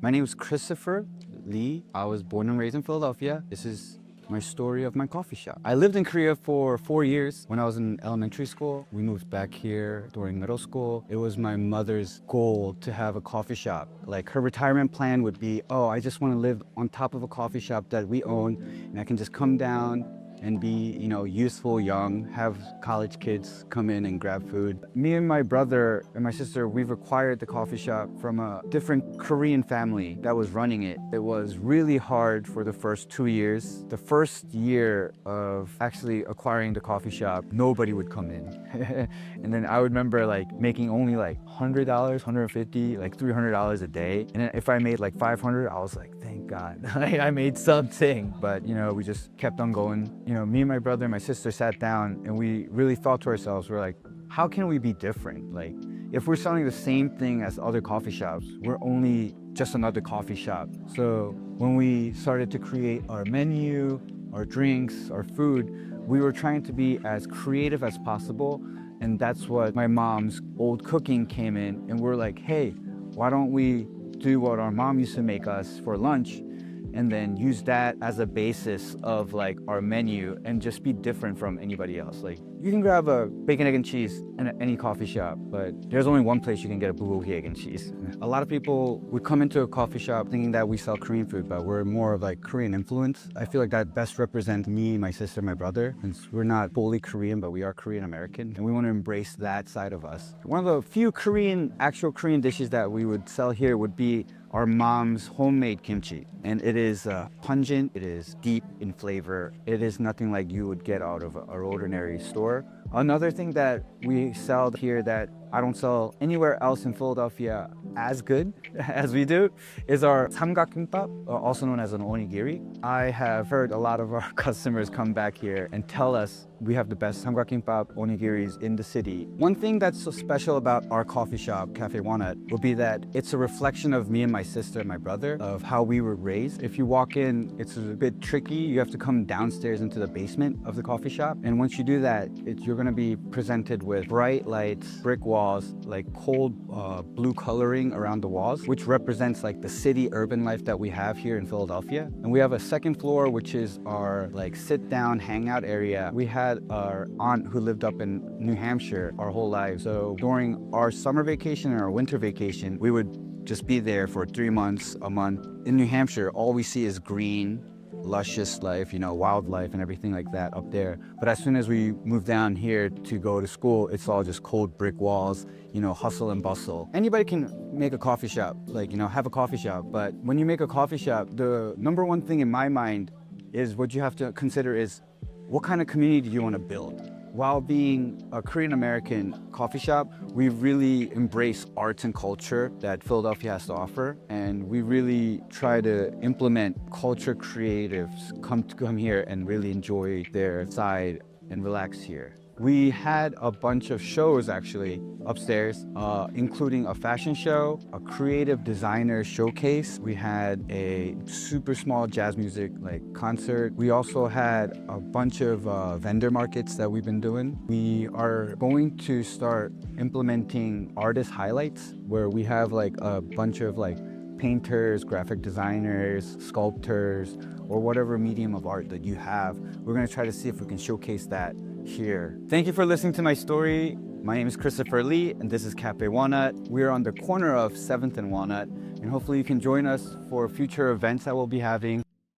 My name is Christopher Lee. I was born and raised in Philadelphia. This is my story of my coffee shop. I lived in Korea for 4 years. When I was in elementary school, we moved back here during middle school. It was my mother's goal to have a coffee shop. Like her retirement plan would be, oh, I just want to live on top of a coffee shop that we own, and I can just come down and be, useful, young, have college kids come in and grab food. Me and my brother and my sister, we've acquired the coffee shop from a different Korean family that was running it. It was really hard for the first 2 years. The first year of actually acquiring the coffee shop, nobody would come in. And then I would remember making only $100, $150, $300 a day. And then if I made $500, I was like, thank God, I made something. But we just kept on going. Me and my brother and my sister sat down and we really thought to ourselves, we're like, how can we be different? If we're selling the same thing as other coffee shops, we're only just another coffee shop. So when we started to create our menu, our drinks, our food, we were trying to be as creative as possible. And that's what my mom's old cooking came in. And we're like, hey, why don't we do what our mom used to make us for lunch, and then use that as a basis of our menu and just be different from anybody else. You can grab a bacon, egg, and cheese in any coffee shop, but there's only one place you can get a bulgogi egg and cheese. A lot of people would come into a coffee shop thinking that we sell Korean food, but we're more of Korean influence. I feel like that best represents me, my sister, my brother, since we're not fully Korean, but we are Korean American, and we want to embrace that side of us. One of the few actual Korean dishes that we would sell here would be our mom's homemade kimchi. And it is pungent, it is deep in flavor. It is nothing like you would get out of our ordinary store. Another thing that we sell here that I don't sell anywhere else in Philadelphia as good as we do is our samgakkimbap, also known as an onigiri. I have heard a lot of our customers come back here and tell us we have the best samgakkimbap onigiris in the city. One thing that's so special about our coffee shop, Café Walnut, will be that it's a reflection of me and my sister and my brother, of how we were raised. If you walk in, it's a bit tricky. You have to come downstairs into the basement of the coffee shop. And once you do that, you're gonna be presented with bright lights, brick walls, cold blue coloring around the walls, which represents the city urban life that we have here in Philadelphia. And we have a second floor, which is our sit down hangout area. We had our aunt who lived up in New Hampshire our whole lives. So during our summer vacation and our winter vacation, we would just be there for 3 months, a month. In New Hampshire, all we see is green, luscious life, wildlife and everything like that up there. But as soon as we move down here to go to school, it's all just cold brick walls, hustle and bustle. Anybody can make a coffee shop, have a coffee shop. But when you make a coffee shop, the number one thing in my mind is what you have to consider is what kind of community do you want to build? While being a Korean American coffee shop, we really embrace arts and culture that Philadelphia has to offer. And we really try to implement culture creatives come here and really enjoy their side and relax here. We had a bunch of shows actually upstairs, including a fashion show, a creative designer showcase. We had a super small jazz music concert. We also had a bunch of vendor markets that we've been doing. We are going to start implementing artist highlights where we have a bunch of painters, graphic designers, sculptors, or whatever medium of art that you have. We're gonna try to see if we can showcase that here. Thank you for listening to my story. My name is Christopher Lee, and this is Café Walnut. We are on the corner of 7th and Walnut, and hopefully you can join us for future events that we'll be having.